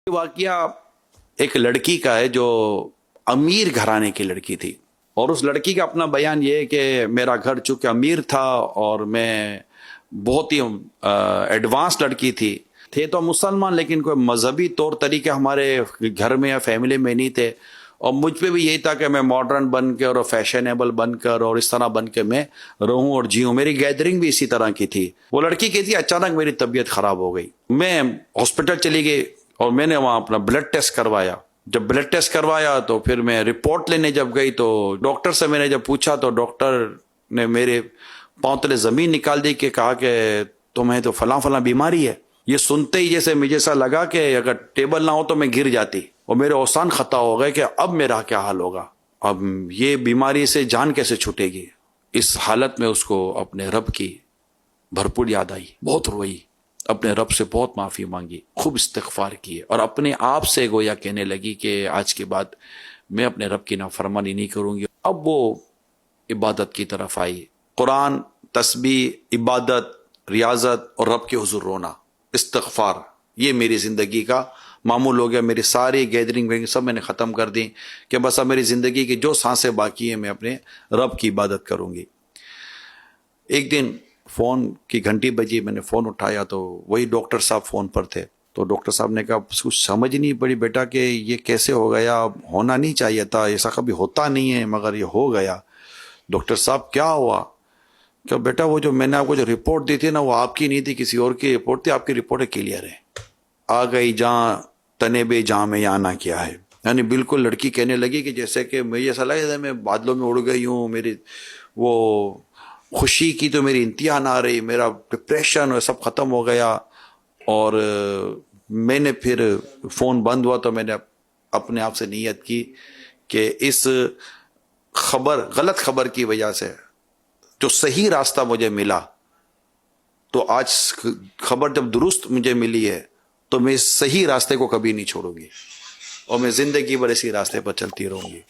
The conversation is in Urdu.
واقعہ ایک لڑکی کا ہے جو امیر گھرانے کی لڑکی تھی، اور اس لڑکی کا اپنا بیان یہ ہے کہ میرا گھر چونکہ امیر تھا اور میں بہت ہی ایڈوانس لڑکی تھی، تھے تو مسلمان لیکن کوئی مذہبی طور طریقے ہمارے گھر میں یا فیملی میں نہیں تھے، اور مجھ پہ بھی یہی تھا کہ میں ماڈرن بن کر اور فیشنیبل بن کر اور اس طرح بن کے میں رہوں اور جیوں۔ میری گیدرنگ بھی اسی طرح کی تھی۔ وہ لڑکی کہتی اچانک میری طبیعت خراب ہو گئی، میں ہاسپٹل چلی گئی اور میں نے وہاں اپنا بلڈ ٹیسٹ کروایا۔ جب بلڈ ٹیسٹ کروایا تو پھر میں رپورٹ لینے جب گئی تو ڈاکٹر سے میں نے جب پوچھا تو ڈاکٹر نے میرے پاؤں تلے زمین نکال دی کہ کہا کہ تمہیں تو فلاں فلاں بیماری ہے۔ یہ سنتے ہی جیسے مجھے ایسا لگا کہ اگر ٹیبل نہ ہو تو میں گر جاتی، اور میرے اوسان خطا ہو گئے کہ اب میرا کیا حال ہوگا، اب یہ بیماری سے جان کیسے چھوٹے گی۔ اس حالت میں اس کو اپنے رب کی بھرپور یاد آئی، بہت روئی، اپنے رب سے بہت معافی مانگی، خوب استغفار کیے، اور اپنے آپ سے گویا کہنے لگی کہ آج کے بعد میں اپنے رب کی نافرمانی نہیں کروں گی۔ اب وہ عبادت کی طرف آئی، قرآن، تسبیح، عبادت، ریاضت اور رب کے حضور رونا، استغفار، یہ میری زندگی کا معمول ہو گیا۔ میری ساری گیدرنگ سب میں نے ختم کر دی کہ بس اب میری زندگی کی جو سانسیں باقی ہیں میں اپنے رب کی عبادت کروں گی۔ ایک دن فون کی گھنٹی بجی، میں نے فون اٹھایا تو وہی ڈاکٹر صاحب فون پر تھے۔ تو ڈاکٹر صاحب نے کہا کچھ سمجھ نہیں پڑی بیٹا کہ یہ کیسے ہو گیا، ہونا نہیں چاہیے تھا، ایسا کبھی ہوتا نہیں ہے مگر یہ ہو گیا۔ ڈاکٹر صاحب کیا ہوا؟ کہ بیٹا وہ جو میں نے آپ کو جو رپورٹ دی تھی نا وہ آپ کی نہیں تھی، کسی اور کی رپورٹ تھی، آپ کی رپورٹ کلیئر ہے، آ گئی جہاں تنے بے جہاں میں آنا کیا ہے۔ یعنی بالکل لڑکی کہنے لگی کہ جیسے کہ مجھے ایسا لگا میں بادلوں میں اڑ گئی ہوں، میری وہ خوشی کی تو میری انتہا نہ رہی، میرا ڈپریشن سب ختم ہو گیا۔ اور میں نے پھر فون بند ہوا تو میں نے اپنے آپ سے نیت کی کہ اس غلط خبر کی وجہ سے جو صحیح راستہ مجھے ملا، تو آج خبر جب درست مجھے ملی ہے تو میں اس صحیح راستے کو کبھی نہیں چھوڑوں گی، اور میں زندگی بھر اسی راستے پر چلتی رہوں گی۔